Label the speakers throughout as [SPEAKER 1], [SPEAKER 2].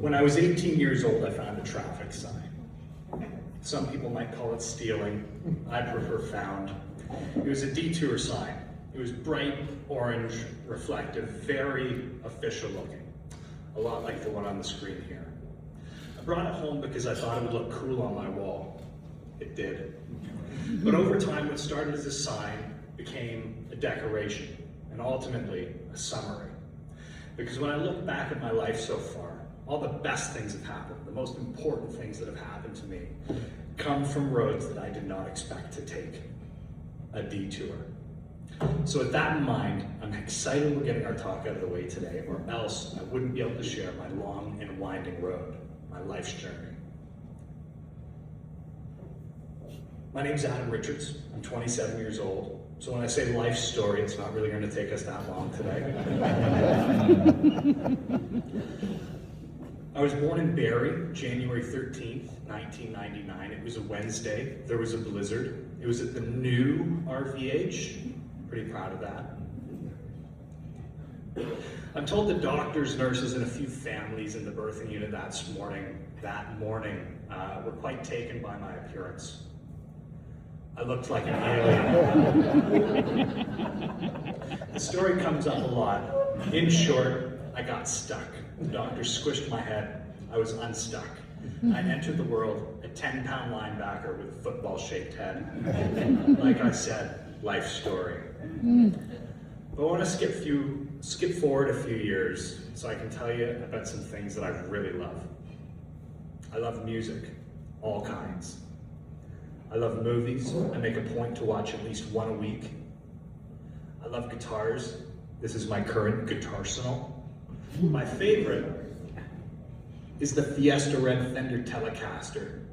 [SPEAKER 1] When I was 18 years old, I found a traffic sign. Some people might call it stealing. I prefer found. It was a detour sign. It was bright orange, reflective, very official looking. A lot like the one on the screen here. I brought it home because I thought it would look cool on my wall. It did. But over time, what started as a sign became a decoration, and ultimately a summary. Because when I look back at my life so far, all the best things have happened, the most important things that have happened to me, come from roads that I did not expect to take, a detour. So with that in mind, I'm excited we're getting our talk out of the way today, or else I wouldn't be able to share my long and winding road, my life's journey. My name's Adam Richards. I'm 27 years old. So when I say life story, it's not really going to take us that long today. I was born in Barrie, January 13th, 1999. It was a Wednesday. There was a blizzard. It was at the new RVH. Pretty proud of that. I'm told the doctors, nurses, and a few families in the birthing unit that morning were quite taken by my appearance. I looked like an alien. The story comes up a lot. In short, I got stuck. The doctor squished my head. I was unstuck. I entered the world a 10-pound linebacker with a football-shaped head. Like I said, life story. But I want to skip forward a few years so I can tell you about some things that I really love. I love music, all kinds. I love movies. I make a point to watch at least one a week. I love guitars. This is my current guitarsenal. My favorite is the Fiesta Red Fender Telecaster,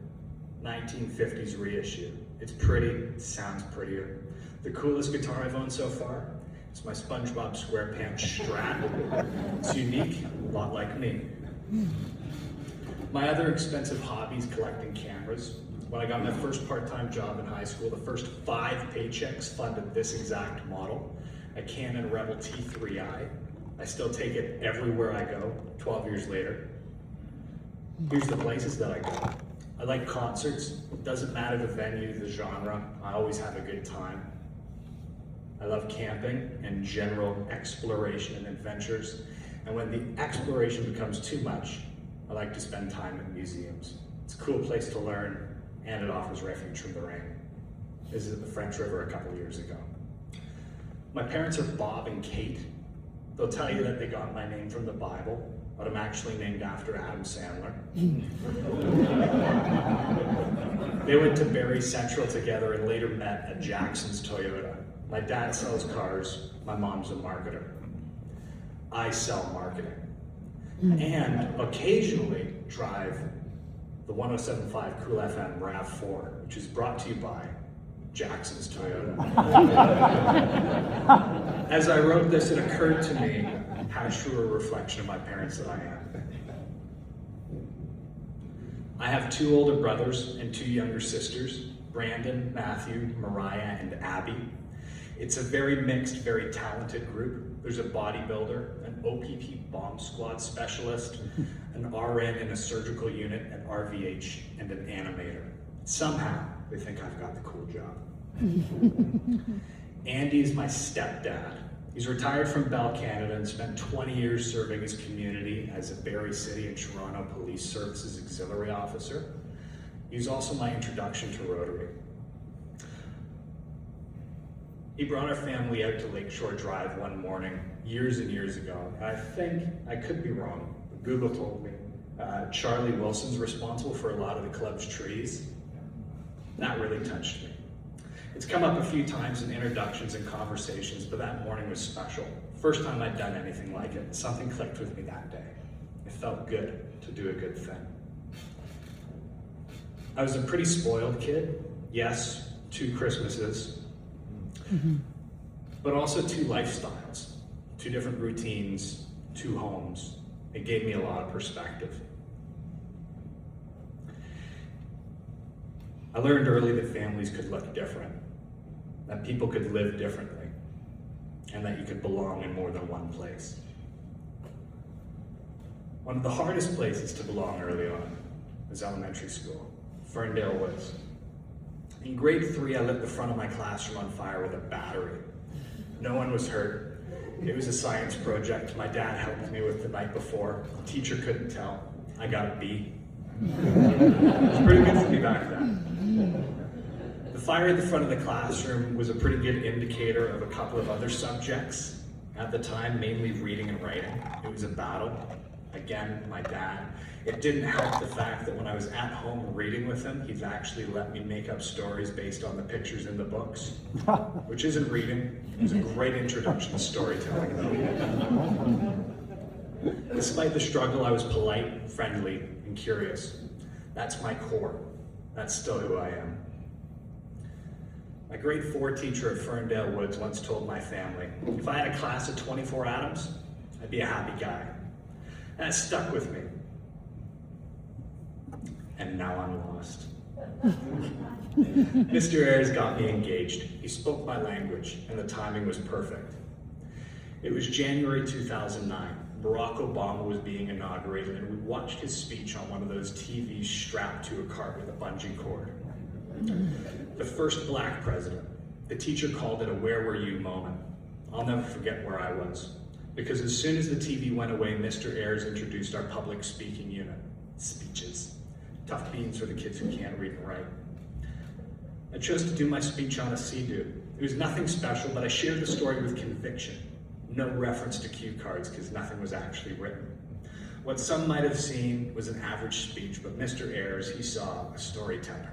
[SPEAKER 1] 1950s reissue. It's pretty, it sounds prettier. The coolest guitar I've owned so far is my SpongeBob SquarePants Strat. It's unique, a lot like me. My other expensive hobby is collecting cameras. When I got my first part-time job in high school, the first 5 paychecks funded this exact model, a Canon Rebel T3i. I still take it everywhere I go, 12 years later. Here's the places that I go. I like concerts. It doesn't matter the venue, the genre, I always have a good time. I love camping and general exploration and adventures. And when the exploration becomes too much, I like to spend time at museums. It's a cool place to learn, and it offers refuge from the rain. Visited the French River a couple years ago. My parents are Bob and Kate. They'll tell you that they got my name from the Bible, but I'm actually named after Adam Sandler. They went to Barrie Central together and later met at Jackson's Toyota. My dad sells cars, my mom's a marketer. I sell marketing. And occasionally drive the 107.5 Cool FM RAV4, which is brought to you by Jackson's Toyota. As I wrote this, it occurred to me how true a reflection of my parents that I am. I have 2 older brothers and 2 younger sisters, Brandon, Matthew, Mariah, and Abby. It's a very mixed, very talented group. There's a bodybuilder, an OPP bomb squad specialist, an RN in a surgical unit at RVH, and an animator. Somehow, they think I've got the cool job. Andy is my stepdad. He's retired from Bell Canada and spent 20 years serving his community as a Barrie City and Toronto Police Services Auxiliary Officer. He was also my introduction to Rotary. He brought our family out to Lakeshore Drive one morning, years and years ago. And I think, I could be wrong, but Google told me, Charlie Wilson's responsible for a lot of the club's trees. That really touched me. It's come up a few times in introductions and conversations, but that morning was special. First time I'd done anything like it. Something clicked with me that day. It felt good to do a good thing. I was a pretty spoiled kid. Yes, 2 Christmases. But also 2 lifestyles, 2 different routines, 2 homes. It gave me a lot of perspective. I learned early that families could look different, that people could live differently, and that you could belong in more than one place. One of the hardest places to belong early on was elementary school, Ferndale Woods. In grade 3, I lit the front of my classroom on fire with a battery. No one was hurt. It was a science project my dad helped me with the night before. The teacher couldn't tell. I got a B. It was pretty good for me back then. The fire at the front of the classroom was a pretty good indicator of a couple of other subjects. At the time, mainly reading and writing. It was a battle. Again, my dad. It didn't help the fact that when I was at home reading with him, he'd actually let me make up stories based on the pictures in the books, which isn't reading. It was a great introduction to storytelling, though. Despite the struggle, I was polite, friendly, and curious. That's my core. That's still who I am. My grade 4 teacher at Ferndale Woods once told my family, if I had a class of 24 Adams, I'd be a happy guy. That stuck with me. And now I'm lost. Mr. Ayres got me engaged. He spoke my language, and the timing was perfect. It was January 2009. Barack Obama was being inaugurated, and we watched his speech on one of those TVs strapped to a cart with a bungee cord. The first black president. The teacher called it a where were you moment. I'll never forget where I was, because as soon as the TV went away, Mr. Ayres introduced our public speaking unit, speeches. Tough beans for the kids who can't read and write. I chose to do my speech on a Sea-Doo. It was nothing special, but I shared the story with conviction. No reference to cue cards, because nothing was actually written. What some might have seen was an average speech, but Mr. Ayres, he saw a storyteller,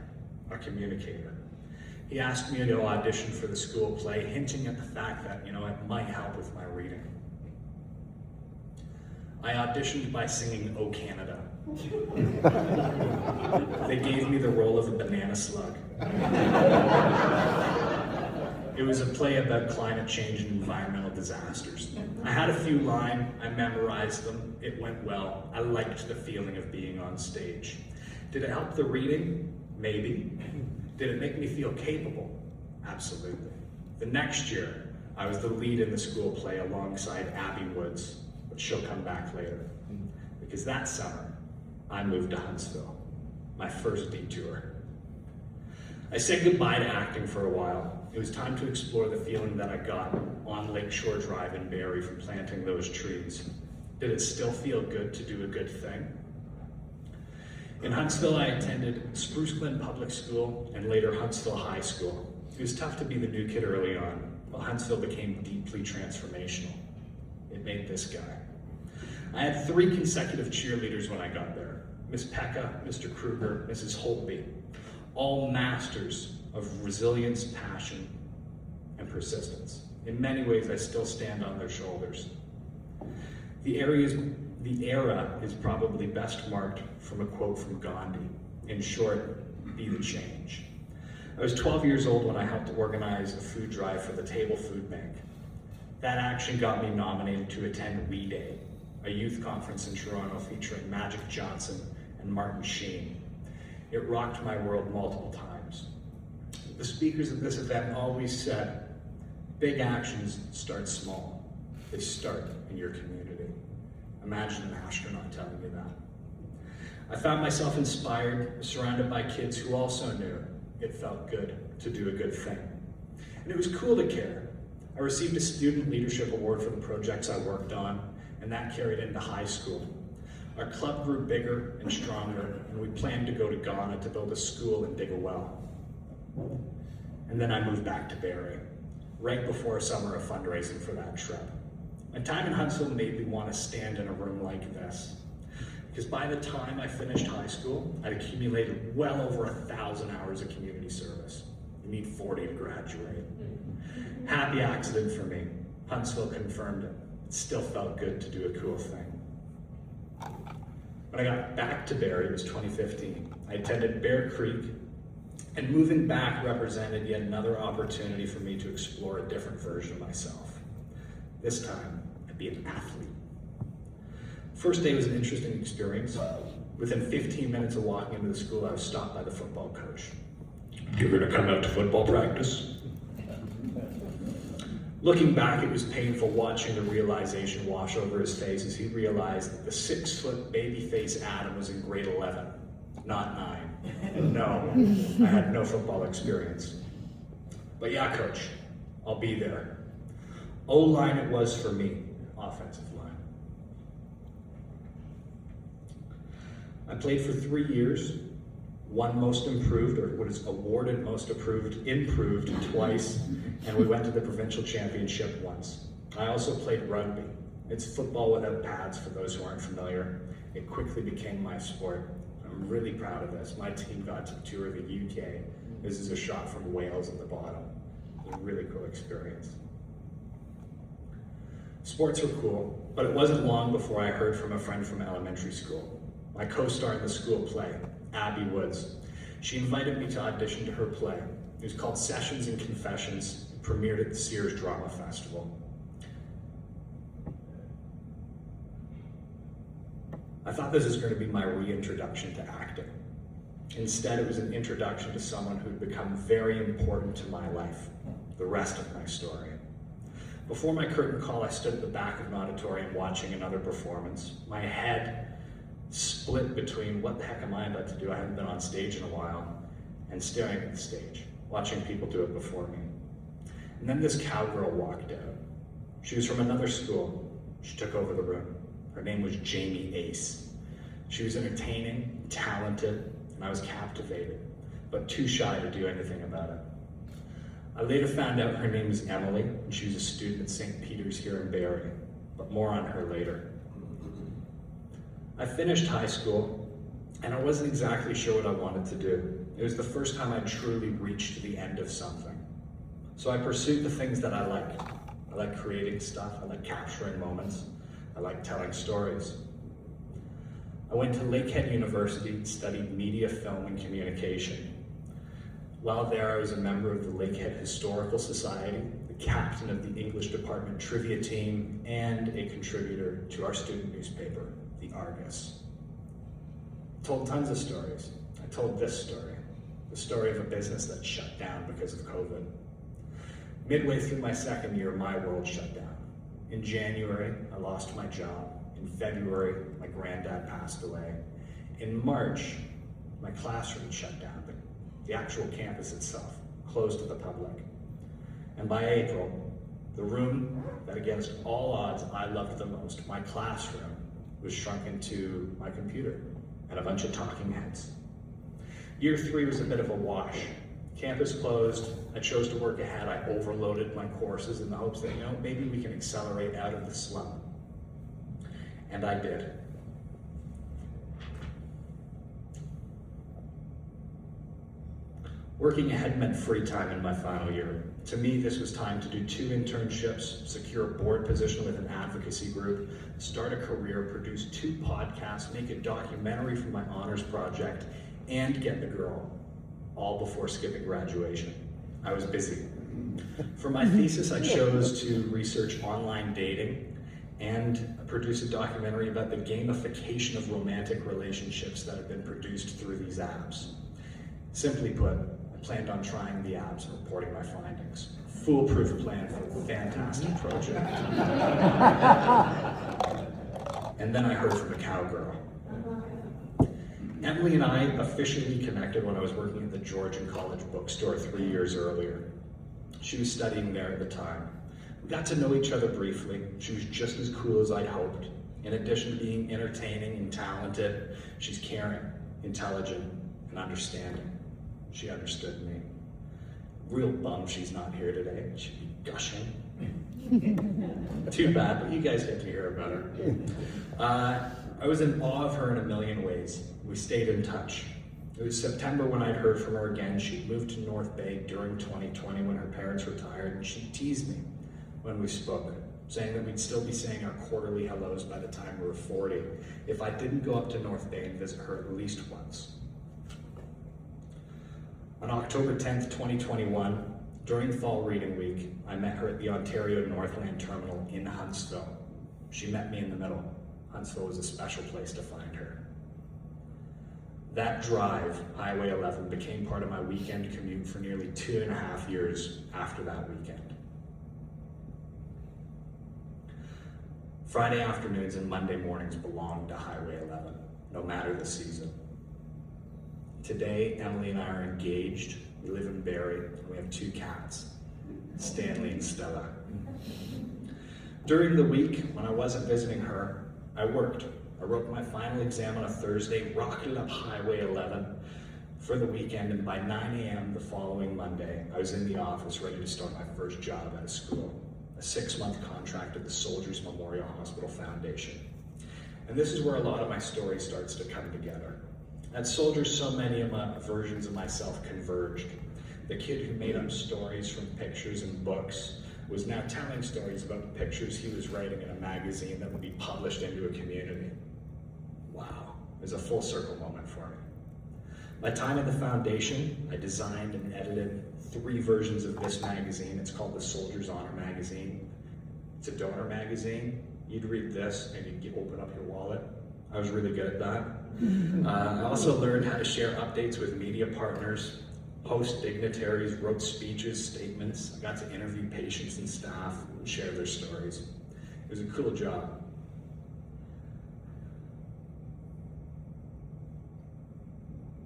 [SPEAKER 1] a communicator. He asked me to audition for the school play, hinting at the fact that, it might help with my reading. I auditioned by singing "Oh Canada." They gave me the role of a banana slug. It was a play about climate change and environmental disasters. I had a few lines, I memorized them, it went well. I liked the feeling of being on stage. Did it help the reading? Maybe. Did it make me feel capable? Absolutely. The next year, I was the lead in the school play alongside Abby Woods, but she'll come back later. Because that summer, I moved to Huntsville, my first detour. I said goodbye to acting for a while. It was time to explore the feeling that I got on Lakeshore Drive in Barrie from planting those trees. Did it still feel good to do a good thing? In Huntsville, I attended Spruce Glen Public School and later Huntsville High School. It was tough to be the new kid early on, while Huntsville became deeply transformational. It made this guy. I had 3 consecutive cheerleaders when I got there. Miss Pekka, Mr. Kruger, Mrs. Holtby, all masters of resilience, passion, and persistence. In many ways, I still stand on their shoulders. The era is probably best marked from a quote from Gandhi. In short, be the change. I was 12 years old when I helped organize a food drive for the Table Food Bank. That action got me nominated to attend We Day, a youth conference in Toronto featuring Magic Johnson and Martin Sheen. It rocked my world multiple times. The speakers at this event always said, big actions start small. They start in your community. Imagine an astronaut telling you that. I found myself inspired, surrounded by kids who also knew it felt good to do a good thing. And it was cool to care. I received a Student Leadership Award for the projects I worked on, and that carried into high school. Our club grew bigger and stronger, and we planned to go to Ghana to build a school and dig a well. And then I moved back to Barrie, right before a summer of fundraising for that trip. My time in Huntsville made me want to stand in a room like this, because by the time I finished high school, I'd accumulated well over 1,000 hours of community service. You need 40 to graduate. Happy accident for me. Huntsville confirmed it. It still felt good to do a cool thing. When I got back to Barrie, it was 2015. I attended Bear Creek, and moving back represented yet another opportunity for me to explore a different version of myself. This time, I'd be an athlete. First day was an interesting experience. Within 15 minutes of walking into the school, I was stopped by the football coach. "You're gonna come out to football practice?" Looking back, it was painful watching the realization wash over his face as he realized that the 6-foot baby-face Adam was in grade 11, not 9. And no, I had no football experience. But yeah, coach, I'll be there. O-line it was for me, offensive line. I played for 3 years, won most improved, or what is awarded most improved twice, and we went to the provincial championship once. I also played rugby. It's football without pads for those who aren't familiar. It quickly became my sport. I'm really proud of this. My team got to tour the UK. This is a shot from Wales at the bottom. It was a really cool experience. Sports were cool, but it wasn't long before I heard from a friend from elementary school. My co-star in the school play, Abby Woods. She invited me to audition to her play. It was called Sessions and Confessions. It premiered at the Sears Drama Festival. I thought this was going to be my reintroduction to acting. Instead, it was an introduction to someone who'd become very important to my life, the rest of my story. Before my curtain call, I stood at the back of an auditorium watching another performance. My head split between what the heck am I about to do? I haven't been on stage in a while, and staring at the stage, watching people do it before me. And then this cowgirl walked out. She was from another school. She took over the room. Her name was Jamie Ace. She was entertaining, talented, and I was captivated, but too shy to do anything about it. I later found out her name is Emily, and she was a student at St. Peter's here in Barrie, but more on her later. I finished high school, and I wasn't exactly sure what I wanted to do. It was the first time I truly reached the end of something. So I pursued the things that I like. I like creating stuff, I like capturing moments, I like telling stories. I went to Lakehead University and studied media, film, and communication. While there, I was a member of the Lakehead Historical Society, the captain of the English department trivia team, and a contributor to our student newspaper, the Argus. I told tons of stories. I told this story, the story of a business that shut down because of COVID. Midway through my second year, my world shut down. In January, I lost my job. In February, my granddad passed away. In March, my classroom shut down, but the actual campus itself closed to the public. And by April, the room that against all odds I loved the most, my classroom, was shrunk into my computer and a bunch of talking heads. Year 3 was a bit of a wash. Campus closed. I chose to work ahead. I overloaded my courses in the hopes that, maybe we can accelerate out of the slump. And I did. Working ahead meant free time in my final year. To me, this was time to do 2 internships, secure a board position with an advocacy group, start a career, produce 2 podcasts, make a documentary for my honors project, and get the girl, all before skipping graduation. I was busy. For my thesis, I chose to research online dating and produce a documentary about the gamification of romantic relationships that have been produced through these apps. Simply put, I planned on trying the apps and reporting my findings. Foolproof plan for a fantastic project. And then I heard from a cowgirl. Emily and I officially connected when I was working at the Georgian College bookstore 3 years earlier. She was studying there at the time. We got to know each other briefly. She was just as cool as I'd hoped. In addition to being entertaining and talented, she's caring, intelligent, and understanding. She understood me. Real bummed she's not here today. She'd be gushing. Too bad, but you guys get to hear about her. I was in awe of her in a million ways. We stayed in touch. It was September when I'd heard from her again. She'd moved to North Bay during 2020 when her parents retired, and she teased me when we spoke, saying that we'd still be saying our quarterly hellos by the time we were 40 if I didn't go up to North Bay and visit her at least once. On October 10th, 2021, during Fall Reading Week, I met her at the Ontario Northland Terminal in Huntsville. She met me in the middle. Huntsville was a special place to find her. That drive, Highway 11, became part of my weekend commute for nearly 2.5 years after that weekend. Friday afternoons and Monday mornings belong to Highway 11, no matter the season. Today, Emily and I are engaged. We live in Barrie, and we have 2 cats, Stanley and Stella. During the week, when I wasn't visiting her, I worked. I wrote my final exam on a Thursday, rocketed up Highway 11 for the weekend, and by 9 a.m. the following Monday, I was in the office ready to start my first job out of school, a 6-month contract at the Soldiers Memorial Hospital Foundation. And this is where a lot of my story starts to come together. At Soldiers, so many of my versions of myself converged. The kid who made up stories from pictures and books was now telling stories about pictures he was writing in a magazine that would be published into a community. Wow, it was a full circle moment for me. My time at the foundation, I designed and edited 3 versions of this magazine. It's called the Soldiers Honor Magazine. It's a donor magazine. You'd read this and you'd open up your wallet. I was really good at that. I also learned how to share updates with media partners, host dignitaries, wrote speeches, statements. I got to interview patients and staff and share their stories. It was a cool job.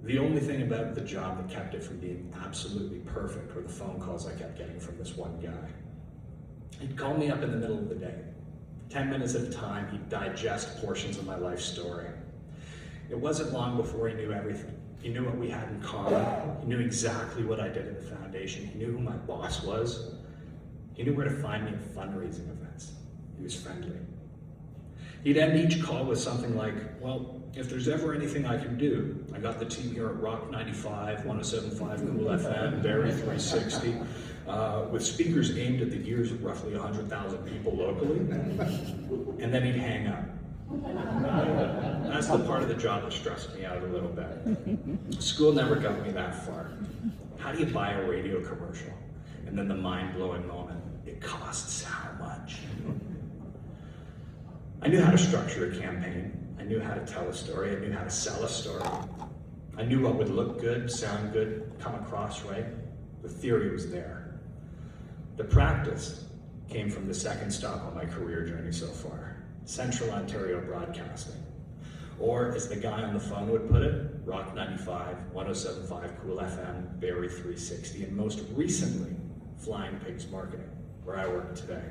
[SPEAKER 1] The only thing about the job that kept it from being absolutely perfect were the phone calls I kept getting from this one guy. He'd call me up in the middle of the day. 10 minutes at a time, he'd digest portions of my life story. It wasn't long before he knew everything. He knew what we had in common. He knew exactly what I did at the foundation. He knew who my boss was. He knew where to find me at fundraising events. He was friendly. He'd end each call with something like, well, if there's ever anything I can do, I got the team here at Rock 95, 107.5 Cool FM, Barrie 360, with speakers aimed at the ears of roughly 100,000 people locally, and then he'd hang up. That's the part of the job that stressed me out a little bit. School never got me that far. How do you buy a radio commercial? And then the mind-blowing moment, it costs how much? I knew how to structure a campaign. I knew how to tell a story. I knew how to sell a story. I knew what would look good, sound good, come across right. The theory was there. The practice came from the second stop on my career journey so far, Central Ontario Broadcasting. Or, as the guy on the phone would put it, Rock 95, 107.5 Cool FM, Barrie 360, and most recently, Flying Pigs Marketing, where I work today.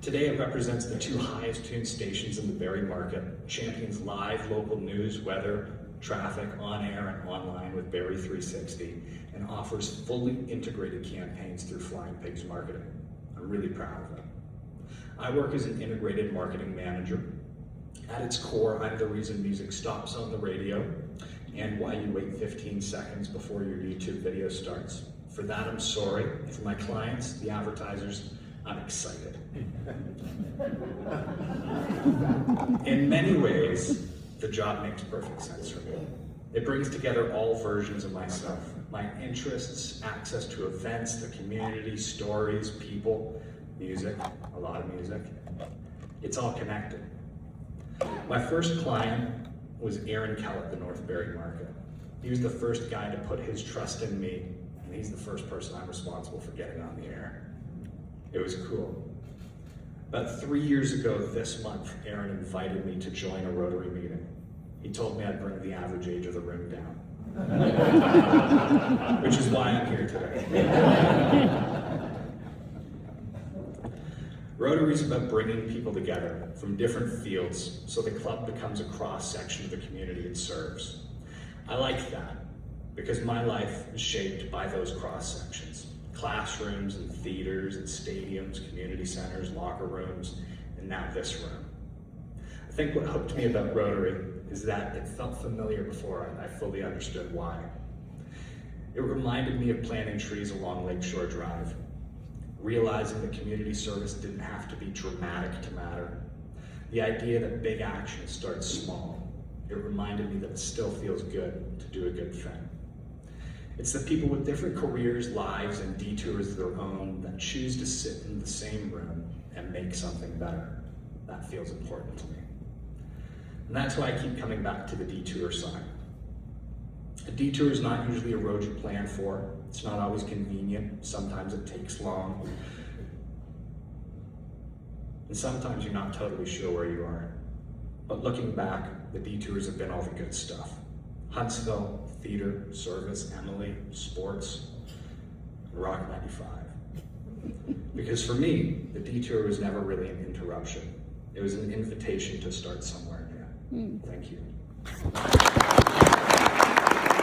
[SPEAKER 1] Today it represents the 2 highest tuned stations in the Barrie market, champions live local news, weather, traffic, on air and online with Barrie 360, and offers fully integrated campaigns through Flying Pigs Marketing. I'm really proud of it. I work as an integrated marketing manager. At its core, I'm the reason music stops on the radio and why you wait 15 seconds before your YouTube video starts. For that, I'm sorry. For my clients, the advertisers, I'm excited. In many ways, the job makes perfect sense for me. It brings together all versions of myself, my interests, access to events, the community, stories, people, music, a lot of music. It's all connected. My first client was Aaron Kell at the North Barrie Market. He was the first guy to put his trust in me, and he's the first person I'm responsible for getting on the air. It was cool. About 3 years ago this month, Aaron invited me to join a Rotary meeting. He told me I'd bring the average age of the room down. Which is why I'm here today. Rotary is about bringing people together from different fields so the club becomes a cross-section of the community it serves. I like that because my life is shaped by those cross-sections. Classrooms and theaters and stadiums, community centers, locker rooms, and now this room. I think what hooked me about Rotary is that it felt familiar before I fully understood why. It reminded me of planting trees along Lakeshore Drive, realizing that community service didn't have to be dramatic to matter. The idea that big action starts small. It reminded me that it still feels good to do a good thing. It's the people with different careers, lives, and detours of their own that choose to sit in the same room and make something better. That feels important to me. And that's why I keep coming back to the detour sign. A detour is not usually a road you plan for. It's not always convenient. Sometimes it takes long. And sometimes you're not totally sure where you are. But looking back, the detours have been all the good stuff. Huntsville, theater, service, Emily, sports, Rock 95. Because for me, the detour was never really an interruption. It was an invitation to start somewhere new. Thank you.